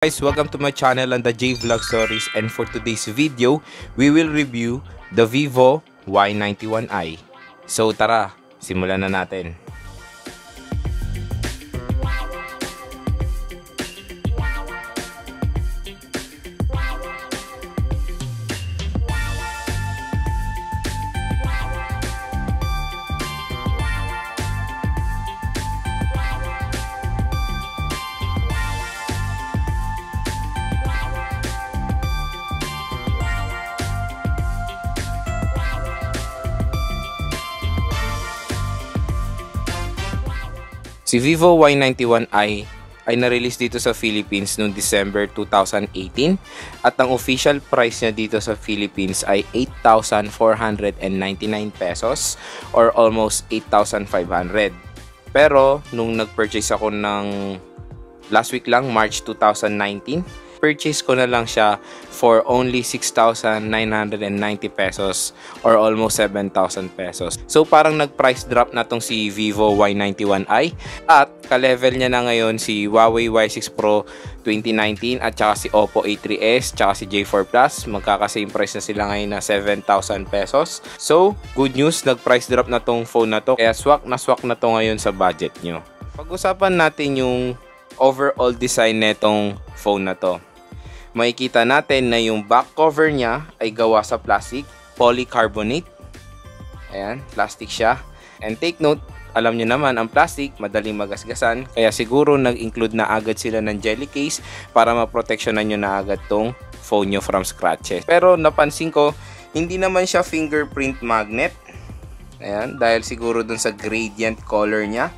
Guys, welcome to my channel on the J Vlog Stories, and for today's video, we will review the Vivo Y91i. So tara, simulan na natin. Si Vivo Y91i ay na-release dito sa Philippines noong December 2018 at ang official price niya dito sa Philippines ay 8,499 pesos or almost 8,500. Pero nung nag-purchase ako ng last week lang, March 2019, purchase ko na lang siya for only 6,990 pesos or almost 7,000 pesos. So parang nag-price drop na tong si Vivo Y91i at ka-level niya na ngayon si Huawei Y6 Pro 2019 at saka si Oppo A3s saka si J4 Plus. Magkaka-same price na sila ngayon na 7,000 pesos. So good news, nag-price drop na tong phone na to, kaya swak na to ngayon sa budget nyo. Pag-usapan natin yung overall design netong phone na to. Makikita natin na yung back cover niya ay gawa sa plastic, polycarbonate. Ayan, plastic siya. And take note, alam nyo naman ang plastic, madaling magasgasan. Kaya siguro nag-include na agad sila ng jelly case para maproteksyonan nyo na agad tong phone nyo from scratches. Pero napansin ko, hindi naman siya fingerprint magnet. Ayan, dahil siguro dun sa gradient color niya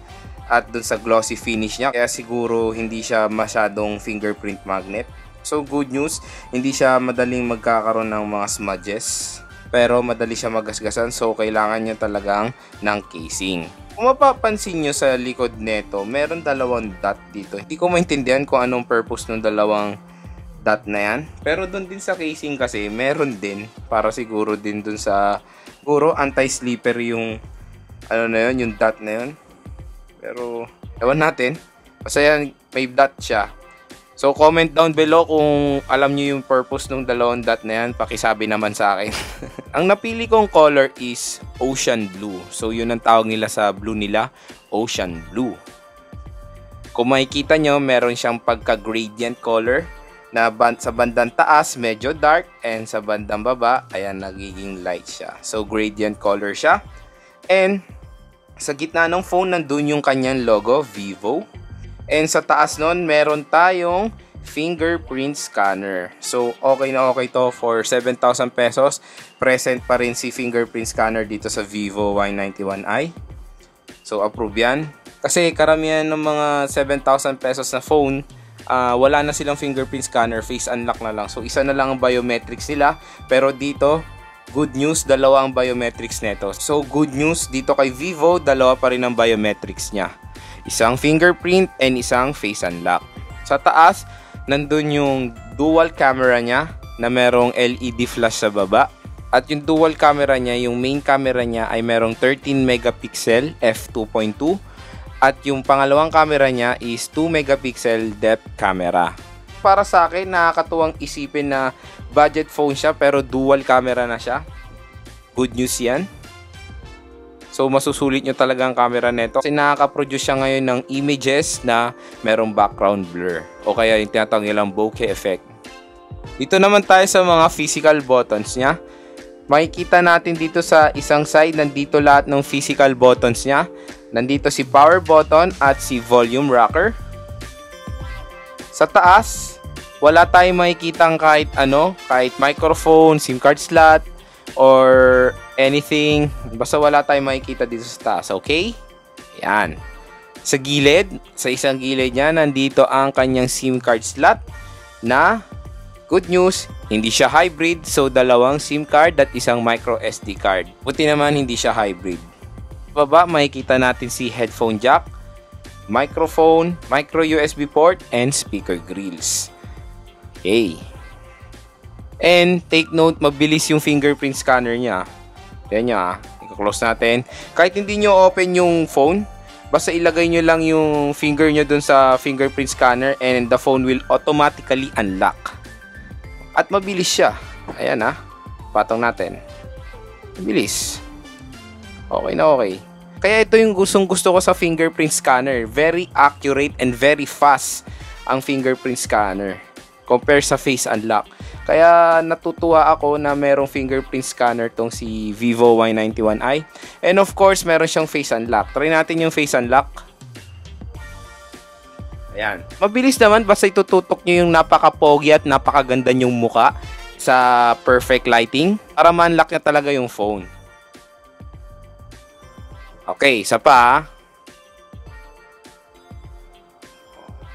at dun sa glossy finish niya. Kaya siguro hindi siya masyadong fingerprint magnet. So good news, hindi siya madaling magkakaroon ng mga smudges, pero madali siya magasgasan, so kailangan niya talagang ng casing. Kung mapapansin nyo sa likod neto, meron dalawang dot dito. Hindi ko maintindihan kung anong purpose ng dalawang dot na yan, pero dun din sa casing kasi meron din, para siguro din dun sa siguro anti-slipper yung ano na yun, yung dot na yun. Pero ewan natin, basta yan, may dot siya. So comment down below kung alam niyo yung purpose ng dalawang dot na yan, pakisabi naman sa akin. Ang napili kong color is Ocean Blue. So yun ang tawag nila sa blue nila, Ocean Blue. Kung makikita nyo, meron siyang pagka-gradient color na sa bandang taas medyo dark and sa bandang baba, ayan, nagiging light siya. So gradient color siya. And sa gitna ng phone, nandun yung kanyang logo, Vivo. And sa taas nun, meron tayong fingerprint scanner. So, okay na okay to for 7,000 pesos. Present pa rin si fingerprint scanner dito sa Vivo Y91i. So, approve yan. Kasi karamihan ng mga 7,000 pesos na phone, wala na silang fingerprint scanner, face unlock na lang. So, isa na lang ang biometrics nila. Pero dito, good news, dalawa ang biometrics neto. So, good news, dito kay Vivo, dalawa pa rin ang biometrics niya. Isang fingerprint and isang face unlock. Sa taas, nandun yung dual camera niya na merong LED flash sa baba. At yung dual camera niya, yung main camera niya ay merong 13 megapixel f2.2. At yung pangalawang camera niya is 2 megapixel depth camera. Para sa akin, nakakatuwang isipin na budget phone siya pero dual camera na siya. Good news yan. So masusulit nyo talaga ang camera neto kasi nakaka-produce siya ngayon ng images na merong background blur o kaya yung tinatawag nilang bokeh effect. Dito naman tayo sa mga physical buttons niya. Makikita natin dito sa isang side, nandito lahat ng physical buttons niya. Nandito si power button at si volume rocker. Sa taas, wala tayong makikitang kahit ano, kahit microphone, SIM card slot, or anything. Basta wala tayong makikita dito sa taas, okay? Yan. Sa gilid, sa isang gilid niya, nandito ang kanyang SIM card slot na good news, hindi siya hybrid. So, dalawang SIM card at isang micro SD card. Buti naman hindi siya hybrid. Baba, makikita natin si headphone jack, microphone, micro USB port, and speaker grills. Okay. And take note, mabilis yung fingerprint scanner niya. Yan niya, i-close natin. Kahit hindi nyo open yung phone, Basta ilagay nyo lang yung finger nyo dun sa fingerprint scanner and the phone will automatically unlock. At mabilis siya. Ayan ha. Patong natin. Mabilis. Okay na okay. Kaya ito yung gusto ko sa fingerprint scanner. Very accurate and very fast ang fingerprint scanner compare sa face unlock. Kaya natutuwa ako na merong fingerprint scanner tong si Vivo Y91i. And of course, meron siyang face unlock. Try natin yung face unlock. Ayan. Mabilis naman, basta itututok nyo yung napaka-pogi at napakaganda nyong muka sa perfect lighting para ma-unlock na talaga yung phone. Okay, isa pa.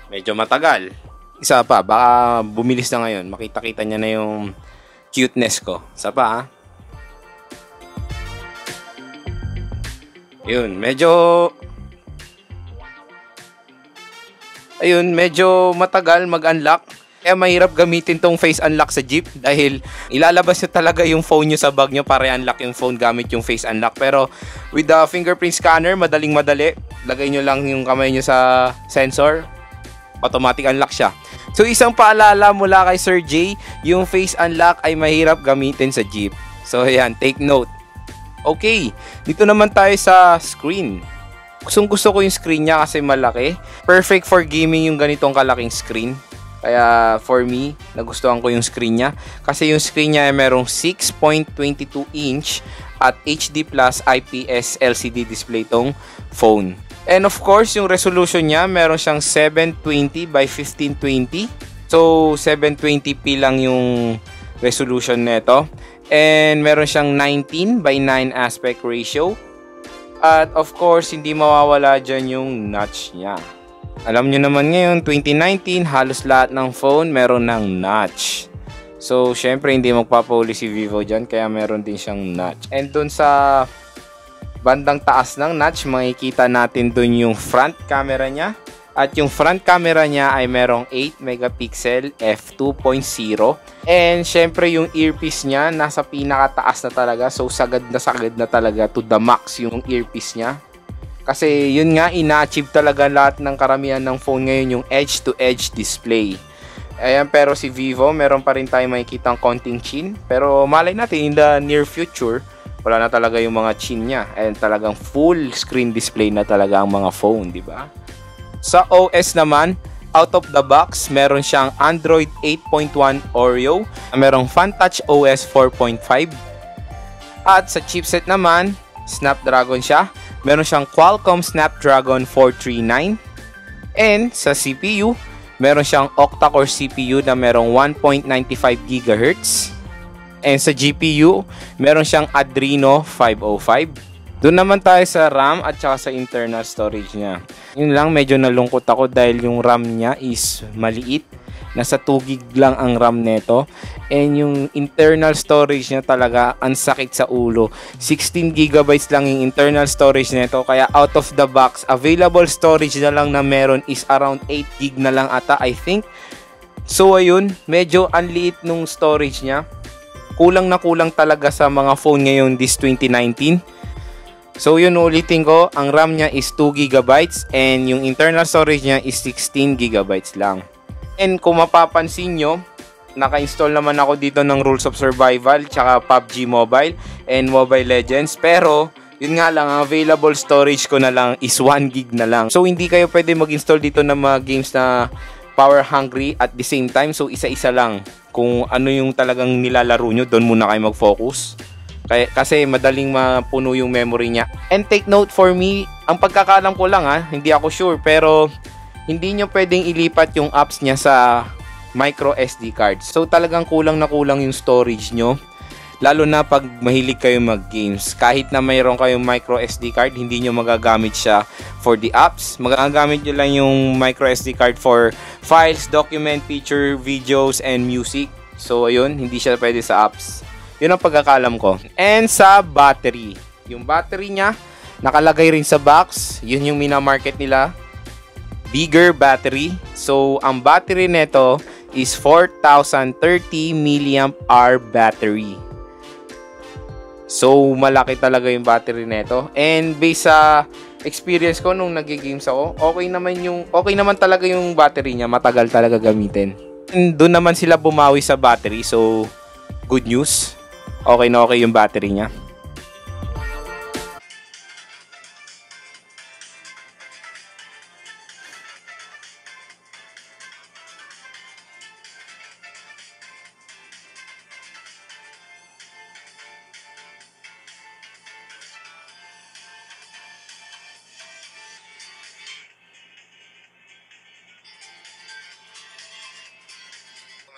Medyo matagal. Isa pa, baka bumilis na ngayon. Makita-kita niya na yung cuteness ko. Isa pa. Yun, medyo matagal mag-unlock. Kaya mahirap gamitin tong face unlock sa Jeep dahil ilalabas nyo talaga yung phone nyo sa bag nyo para i-unlock yung phone gamit yung face unlock. Pero with the fingerprint scanner, madaling-madali. Lagay nyo lang yung kamay nyo sa sensor. Automatic unlock siya. So isang paalala mula kay Sir J, yung face unlock ay mahirap gamitin sa Jeep. So ayan, take note. Okay, dito naman tayo sa screen. Gusto ko yung screen niya kasi malaki. Perfect for gaming yung ganitong kalaking screen. Kaya for me, nagustuhan ko yung screen niya. Kasi yung screen niya ay merong 6.22 inch at HD Plus IPS LCD display tong phone. And of course, yung resolution niya, meron siyang 720 by 1520. So, 720p lang yung resolution nito. And meron siyang 19 by 9 aspect ratio. At of course, hindi mawawala dyan yung notch niya. Alam nyo naman ngayon, 2019, halos lahat ng phone meron ng notch. So, syempre, hindi magpapahuli si Vivo dyan, kaya meron din siyang notch. And dun sa bandang taas ng notch, makikita natin dun yung front camera niya. At yung front camera niya ay merong 8 megapixel f2.0. And syempre yung earpiece niya nasa pinakataas na talaga. So sagad na talaga to the max yung earpiece niya. Kasi yun nga, ina-achieve talaga lahat ng karamihan ng phone ngayon yung edge-to-edge display. Ayan, pero si Vivo, meron pa rin tayo makikitang konting chin. Pero malay natin in the near future, wala na talaga yung mga chin niya. And talagang full screen display na talaga ang mga phone, di ba? Sa OS naman, out of the box, meron siyang Android 8.1 Oreo. Merong FunTouch OS 4.5. At sa chipset naman, Snapdragon siya. Meron siyang Qualcomm Snapdragon 439. And sa CPU, meron siyang octa-core CPU na merong 1.95 GHz. And sa GPU, meron siyang Adreno 505. Doon naman tayo sa RAM at saka sa internal storage niya. Yun lang, medyo nalungkot ako dahil yung RAM niya is maliit. Nasa 2 GB lang ang RAM nito. And yung internal storage niya talaga ang sakit sa ulo. 16 GB lang yung internal storage nito. Kaya out of the box, available storage na lang na meron is around 8 GB na lang ata, I think. So ayun, medyo anliit nung storage niya. Kulang na kulang talaga sa mga phone ngayon this 2019. So yun, ulitin ko, ang RAM niya is 2 GB and yung internal storage niya is 16 GB lang. And kung mapapansin nyo, naka-install naman ako dito ng Rules of Survival, tsaka PUBG Mobile and Mobile Legends. Pero yun nga lang, ang available storage ko na lang is 1 GB na lang. So hindi kayo pwede mag-install dito ng mga games na power hungry at the same time. So isa-isa lang. Kung ano yung talagang nilalaro nyo, doon muna kayo mag-focus. Kasi madaling mapuno yung memory niya. And take note for me, ang pagkakaalam ko lang hindi ako sure, pero hindi nyo pwedeng ilipat yung apps niya sa micro SD card. So talagang kulang na kulang yung storage nyo. Lalo na pag mahilig kayo mag-games. Kahit na mayroon kayong micro SD card, hindi nyo magagamit siya for the apps. Magagamit nyo lang yung micro SD card for files, document, picture, videos, and music. So ayun, hindi siya pwede sa apps. Yun ang pagkakalam ko. And sa battery. Yung battery niya, nakalagay rin sa box. Yun yung minamarket nila. Bigger battery. So, ang battery nito is 4,030 mAh battery. So, malaki talaga yung battery nito. And based sa experience ko nung nag-games ako, okay naman talaga yung battery niya, matagal talaga gamitin. Doon naman sila bumawi sa battery, so good news. Okay na okay yung battery niya.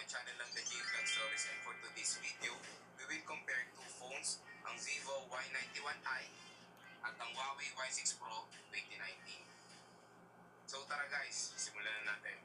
Channel lang the J-Vlog Stories, and for today's video, we will compare two phones, ang Vivo Y91i at ang Huawei Y6 Pro 2019. So tara guys, simulan na natin.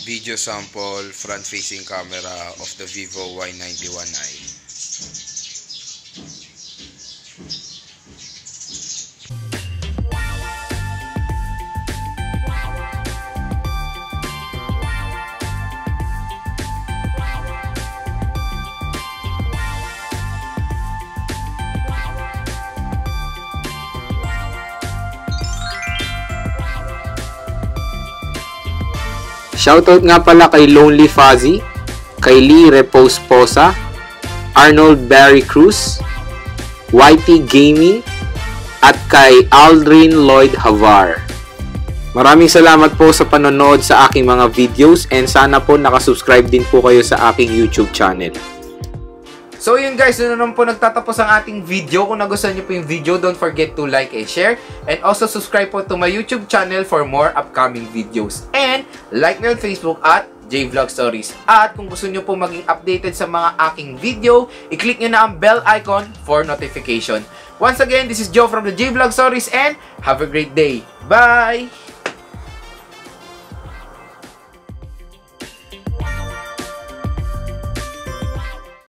Video sample front-facing camera of the Vivo Y91i. Shoutout nga pala kay Lonely Fuzzy, kay Lee Reposposa, Arnold Barry Cruz, YT Gaming, at kay Aldrin Lloyd Havar. Maraming salamat po sa panonood sa aking mga videos, and sana po nakasubscribe din po kayo sa aking YouTube channel. So yun guys, doon naman po nagtatapos ang ating video. Kung nagustuhan nyo po yung video, don't forget to like and share. And also subscribe po to my YouTube channel for more upcoming videos. And like me on Facebook at J-Vlog Stories. At kung gusto nyo po maging updated sa mga aking video, i-click nyo na ang bell icon for notification. Once again, this is Joe from the J-Vlog Stories, and have a great day. Bye!